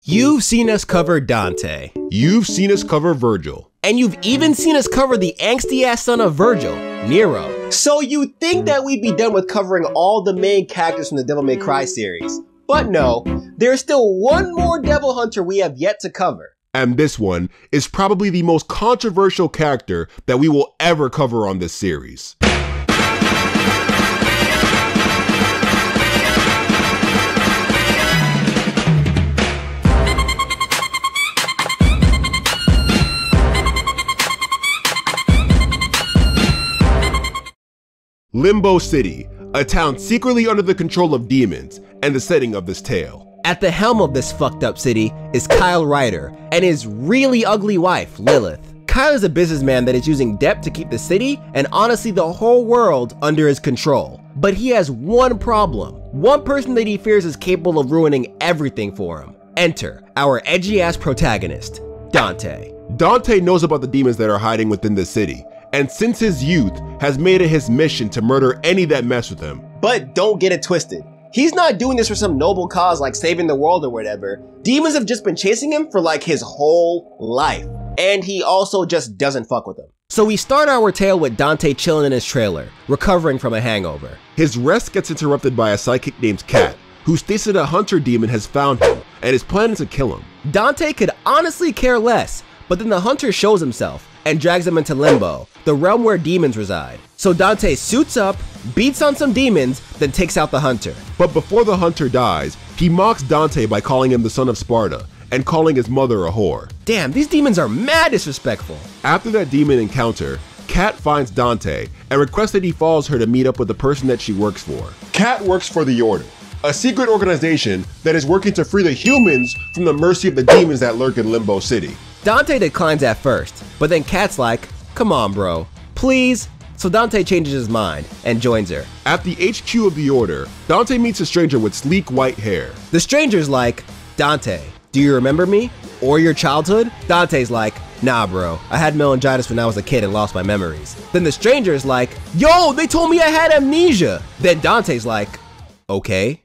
You've seen us cover Dante. You've seen us cover Virgil. And you've even seen us cover the angsty-ass son of Virgil, Nero. So you'd think that we'd be done with covering all the main characters from the Devil May Cry series. But no, there's still one more Devil Hunter we have yet to cover. And this one is probably the most controversial character that we will ever cover on this series. Limbo City, a town secretly under the control of demons, and the setting of this tale. At the helm of this fucked up city is Kyle Ryder and his really ugly wife, Lilith. Kyle is a businessman that is using debt to keep the city and honestly the whole world under his control. But he has one problem. One person that he fears is capable of ruining everything for him. Enter our edgy-ass protagonist, Dante. Dante knows about the demons that are hiding within the city, and since his youth has made it his mission to murder any that mess with him. But don't get it twisted. He's not doing this for some noble cause like saving the world or whatever. Demons have just been chasing him for like his whole life. And he also just doesn't fuck with them. So we start our tale with Dante chilling in his trailer, recovering from a hangover. His rest gets interrupted by a sidekick named Cat, who states that a hunter demon has found him and is planning to kill him. Dante could honestly care less, but then the hunter shows himself and drags him into Limbo, the realm where demons reside. So Dante suits up, beats on some demons, then takes out the hunter. But before the hunter dies, he mocks Dante by calling him the son of Sparta and calling his mother a whore. Damn, these demons are mad disrespectful. After that demon encounter, Cat finds Dante and requests that he follows her to meet up with the person that she works for. Cat works for the Order, a secret organization that is working to free the humans from the mercy of the demons that lurk in Limbo City. Dante declines at first, but then Cat's like, come on bro, please? So Dante changes his mind and joins her. At the HQ of the Order, Dante meets a stranger with sleek white hair. The stranger's like, Dante, do you remember me? Or your childhood? Dante's like, nah bro, I had meningitis when I was a kid and lost my memories. Then the stranger's like, yo, they told me I had amnesia. Then Dante's like, okay,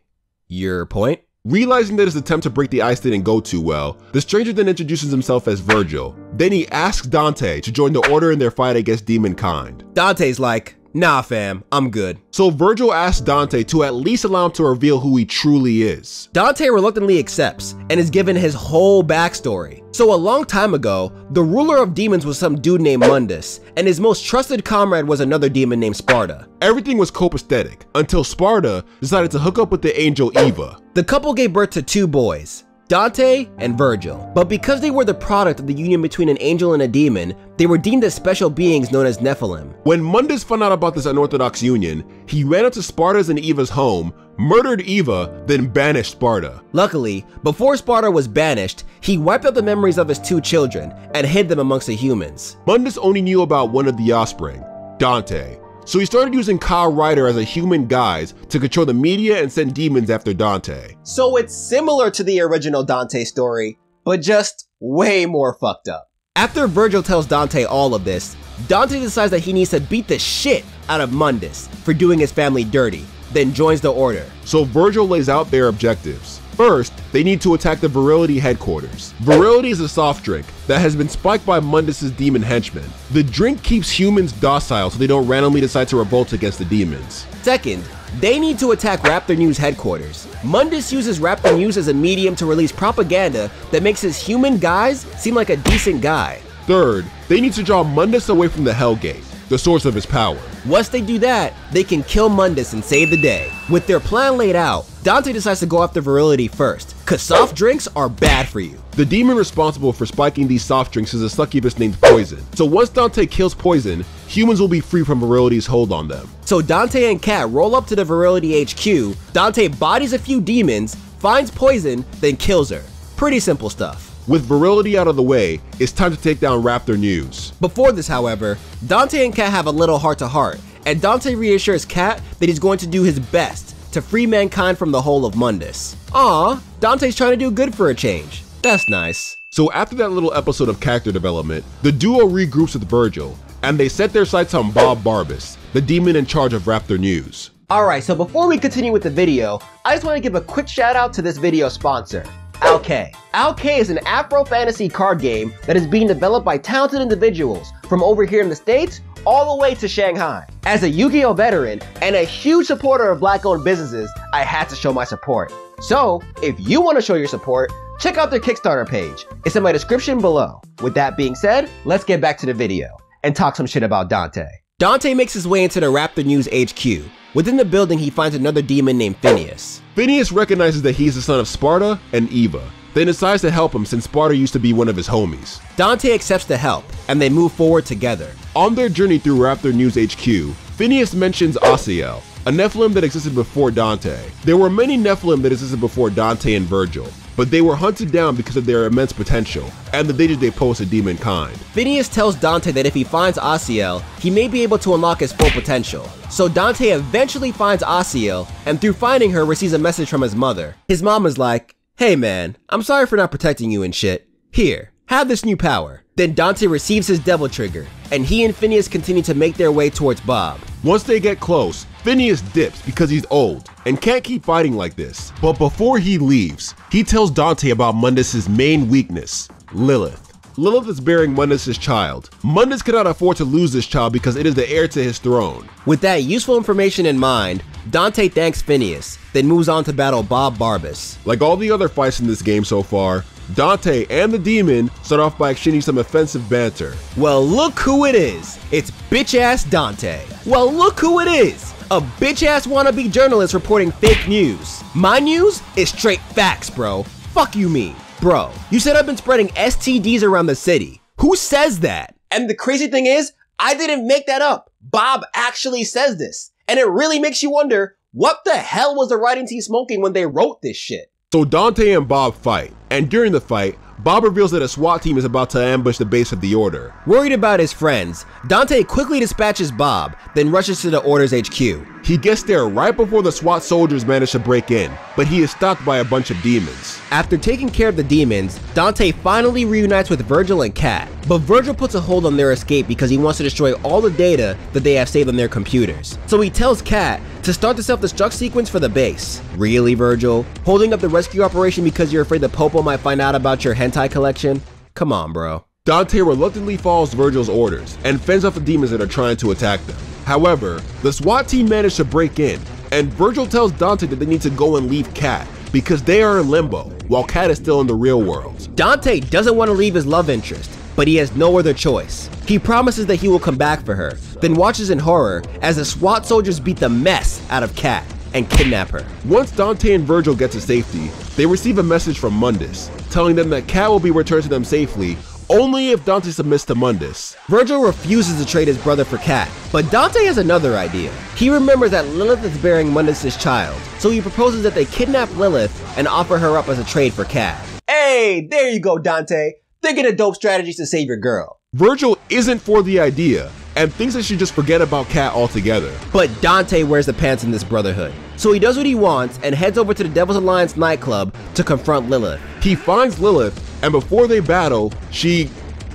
your point? Realizing that his attempt to break the ice didn't go too well, the stranger then introduces himself as Virgil. Then he asks Dante to join the Order in their fight against demonkind. Dante's like, nah fam, I'm good. So Virgil asks Dante to at least allow him to reveal who he truly is. Dante reluctantly accepts and is given his whole backstory. So a long time ago, the ruler of demons was some dude named Mundus, and his most trusted comrade was another demon named Sparta. Everything was copacetic until Sparta decided to hook up with the angel Eva. The couple gave birth to two boys, Dante and Virgil. But because they were the product of the union between an angel and a demon, they were deemed as special beings known as Nephilim. When Mundus found out about this unorthodox union, he ran up to Sparta's and Eva's home, murdered Eva, then banished Sparta. Luckily, before Sparta was banished, he wiped out the memories of his two children and hid them amongst the humans. Mundus only knew about one of the offspring, Dante. So he started using Kyle Ryder as a human guise to control the media and send demons after Dante. So it's similar to the original Dante story, but just way more fucked up. After Virgil tells Dante all of this, Dante decides that he needs to beat the shit out of Mundus for doing his family dirty, then joins the Order. So Virgil lays out their objectives. First, they need to attack the Virility headquarters. Virility is a soft drink that has been spiked by Mundus' demon henchmen. The drink keeps humans docile so they don't randomly decide to revolt against the demons. Second, they need to attack Raptor News headquarters. Mundus uses Raptor News as a medium to release propaganda that makes his human guys seem like a decent guy. Third, they need to draw Mundus away from the Hellgate, the source of his power. Once they do that, they can kill Mundus and save the day. With their plan laid out, Dante decides to go after Virility first, cause soft drinks are bad for you. The demon responsible for spiking these soft drinks is a succubus named Poison. So once Dante kills Poison, humans will be free from Virility's hold on them. So Dante and Cat roll up to the Virility HQ, Dante bodies a few demons, finds Poison, then kills her. Pretty simple stuff. With Virility out of the way, it's time to take down Raptor News. Before this, however, Dante and Cat have a little heart-to-heart, and Dante reassures Cat that he's going to do his best to free mankind from the whole of Mundus. Aww, Dante's trying to do good for a change. That's nice. So after that little episode of character development, the duo regroups with Virgil, and they set their sights on Bob Barbas, the demon in charge of Raptor News. Alright, so before we continue with the video, I just want to give a quick shout out to this video sponsor. Alke. Alke is an Afro fantasy card game that is being developed by talented individuals from over here in the States all the way to Shanghai. As a Yu-Gi-Oh veteran and a huge supporter of Black-owned businesses, I had to show my support. So, if you want to show your support, check out their Kickstarter page. It's in my description below. With that being said, let's get back to the video and talk some shit about Dante. Dante makes his way into the Raptor News HQ. Within the building, he finds another demon named Phineas. Phineas recognizes that he's the son of Sparta and Eva, then decides to help him since Sparta used to be one of his homies. Dante accepts the help, and they move forward together. On their journey through Raptor News HQ, Phineas mentions Asiel, a Nephilim that existed before Dante. There were many Nephilim that existed before Dante and Virgil, but they were hunted down because of their immense potential and the dangers they pose to demonkind. Phineas tells Dante that if he finds Asiel, he may be able to unlock his full potential. So Dante eventually finds Asiel, and through finding her receives a message from his mother. His mom is like, "Hey man, I'm sorry for not protecting you and shit. Here, have this new power." Then Dante receives his devil trigger, and he and Phineas continue to make their way towards Bob. Once they get close, Phineas dips because he's old and can't keep fighting like this. But before he leaves, he tells Dante about Mundus' main weakness, Lilith. Lilith is bearing Mundus' child. Mundus cannot afford to lose this child because it is the heir to his throne. With that useful information in mind, Dante thanks Phineas, then moves on to battle Bob Barbas. Like all the other fights in this game so far, Dante and the demon start off by exchanging some offensive banter. Well, look who it is. It's bitch-ass Dante. Well, look who it is. A bitch-ass wannabe journalist reporting fake news. My news is straight facts, bro. Fuck you mean. Bro, you said I've been spreading STDs around the city. Who says that? And the crazy thing is, I didn't make that up. Bob actually says this. And it really makes you wonder, what the hell was the writing team smoking when they wrote this shit? So Dante and Bob fight, and during the fight, Bob reveals that a SWAT team is about to ambush the base of the Order. Worried about his friends, Dante quickly dispatches Bob, then rushes to the Order's HQ. He gets there right before the SWAT soldiers manage to break in, but he is stopped by a bunch of demons. After taking care of the demons, Dante finally reunites with Virgil and Kat, but Virgil puts a hold on their escape because he wants to destroy all the data that they have saved on their computers. So he tells Kat to start the self-destruct sequence for the base. Really, Virgil? Holding up the rescue operation because you're afraid the Popo might find out about your hentai collection? Come on, bro. Dante reluctantly follows Virgil's orders and fends off the demons that are trying to attack them. However, the SWAT team managed to break in, and Virgil tells Dante that they need to go and leave Kat because they are in limbo, while Kat is still in the real world. Dante doesn't want to leave his love interest, but he has no other choice. He promises that he will come back for her, then watches in horror as the SWAT soldiers beat the mess out of Kat and kidnap her. Once Dante and Virgil get to safety, they receive a message from Mundus, telling them that Kat will be returned to them safely only if Dante submits to Mundus. Virgil refuses to trade his brother for Kat, but Dante has another idea. He remembers that Lilith is bearing Mundus' child, so he proposes that they kidnap Lilith and offer her up as a trade for Kat. Hey, there you go, Dante. Thinking of dope strategies to save your girl. Virgil isn't for the idea and thinks they should just forget about Kat altogether. But Dante wears the pants in this brotherhood, so he does what he wants and heads over to the Devil's Alliance nightclub to confront Lilith. He finds Lilith, and before they battle, she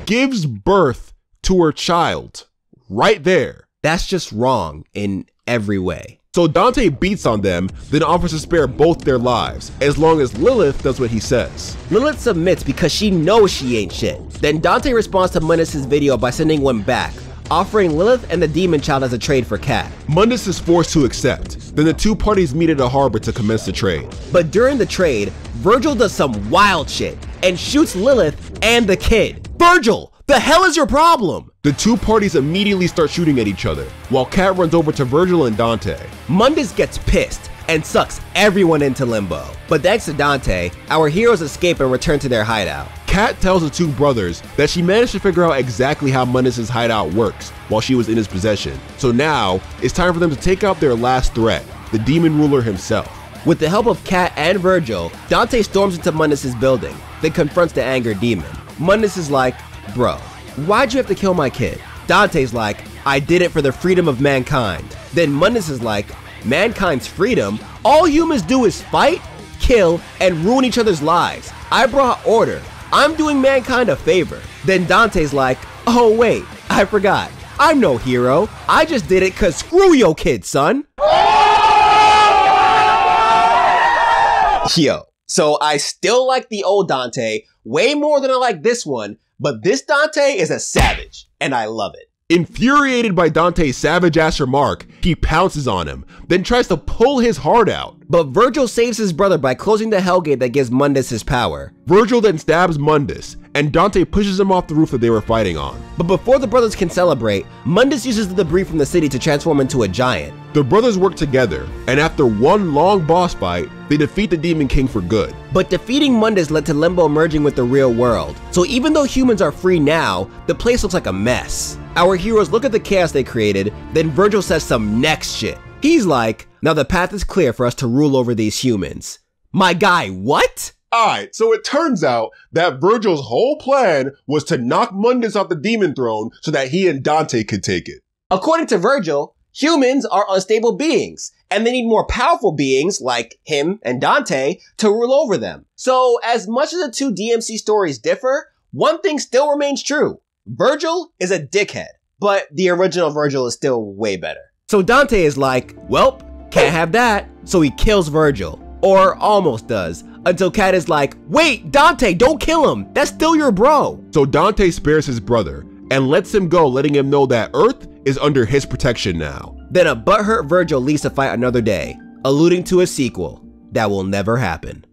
gives birth to her child. Right there. That's just wrong in every way. So Dante beats on them, then offers to spare both their lives, as long as Lilith does what he says. Lilith submits because she knows she ain't shit. Then Dante responds to Mundus' video by sending one back, offering Lilith and the demon child as a trade for Kat. Mundus is forced to accept. Then the two parties meet at a harbor to commence the trade. But during the trade, Virgil does some wild shit and shoots Lilith and the kid. Virgil, the hell is your problem? The two parties immediately start shooting at each other, while Kat runs over to Virgil and Dante. Mundus gets pissed and sucks everyone into limbo. But thanks to Dante, our heroes escape and return to their hideout. Kat tells the two brothers that she managed to figure out exactly how Mundus' hideout works while she was in his possession. So now, it's time for them to take out their last threat, the demon ruler himself. With the help of Kat and Virgil, Dante storms into Mundus' building, then confronts the angered demon. Mundus is like, bro, why'd you have to kill my kid? Dante's like, I did it for the freedom of mankind. Then Mundus is like, mankind's freedom? All humans do is fight, kill, and ruin each other's lives. I brought order. I'm doing mankind a favor. Then Dante's like, oh wait, I forgot. I'm no hero. I just did it cause screw your kid, son. Yo, So I still like the old Dante way more than I like this one, but this Dante is a savage, and I love it. Infuriated by Dante's savage-ass remark, he pounces on him, then tries to pull his heart out. But Virgil saves his brother by closing the hellgate that gives Mundus his power. Virgil then stabs Mundus, and Dante pushes him off the roof that they were fighting on. But before the brothers can celebrate, Mundus uses the debris from the city to transform into a giant. The brothers work together, and after one long boss fight, they defeat the Demon King for good. But defeating Mundus led to Limbo merging with the real world. So even though humans are free now, the place looks like a mess. Our heroes look at the chaos they created, then Virgil says some next shit. He's like, now the path is clear for us to rule over these humans. My guy, what? Alright, so it turns out that Virgil's whole plan was to knock Mundus off the demon throne so that he and Dante could take it. According to Virgil, humans are unstable beings, and they need more powerful beings, like him and Dante, to rule over them. So as much as the two DMC stories differ, one thing still remains true. Virgil is a dickhead, but the original Virgil is still way better. So Dante is like, well, can't have that, so he kills Virgil. Or almost does, until Cat is like, wait, Dante, don't kill him, that's still your bro. So Dante spares his brother, and lets him go, letting him know that Earth is under his protection now. Then a butthurt Virgil leaves to fight another day, alluding to a sequel that will never happen.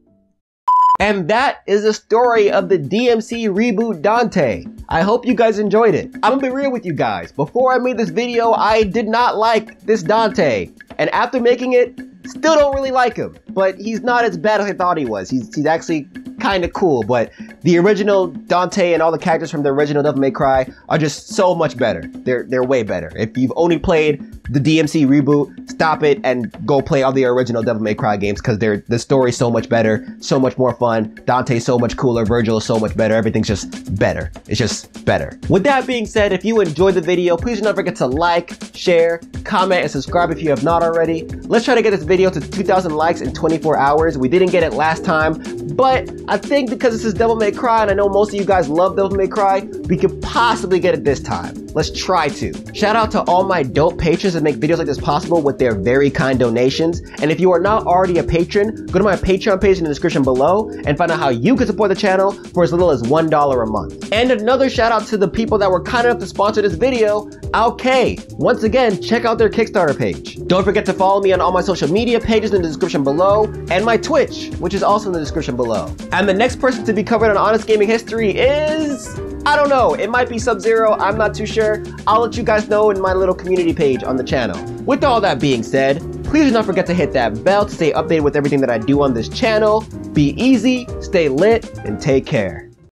And that is the story of the DMC reboot Dante. I hope you guys enjoyed it. I'm gonna be real with you guys. Before I made this video, I did not like this Dante. And after making it, still don't really like him. But he's not as bad as I thought he was. He's actually kind of cool. But the original Dante and all the characters from the original Devil May Cry are just so much better. They're way better. If you've only played the DMC reboot, stop it and go play all the original Devil May Cry games, because the story's so much better, so much more fun. Dante's so much cooler, Virgil is so much better, everything's just better. It's just better. With that being said, if you enjoyed the video, please do not forget to like, share, comment, and subscribe if you have not already. Let's try to get this video to 2,000 likes in 24 hours. We didn't get it last time, but I think because this is Devil May Cry, and I know most of you guys love Devil May Cry, we could possibly get it this time. Let's try to. Shout out to all my dope patrons that make videos like this possible with their very kind donations. And if you are not already a patron, go to my Patreon page in the description below and find out how you can support the channel for as little as $1 a month. And another shout out to the people that were kind enough to sponsor this video, OK. Once again, check out their Kickstarter page. Don't forget to follow me on all my social media pages in the description below, and my Twitch, which is also in the description below. And the next person to be covered on Honest Gaming History is... I don't know, it might be Sub-Zero, I'm not too sure. I'll let you guys know in my little community page on the channel. With all that being said, please do not forget to hit that bell to stay updated with everything that I do on this channel. Be easy, stay lit, and take care.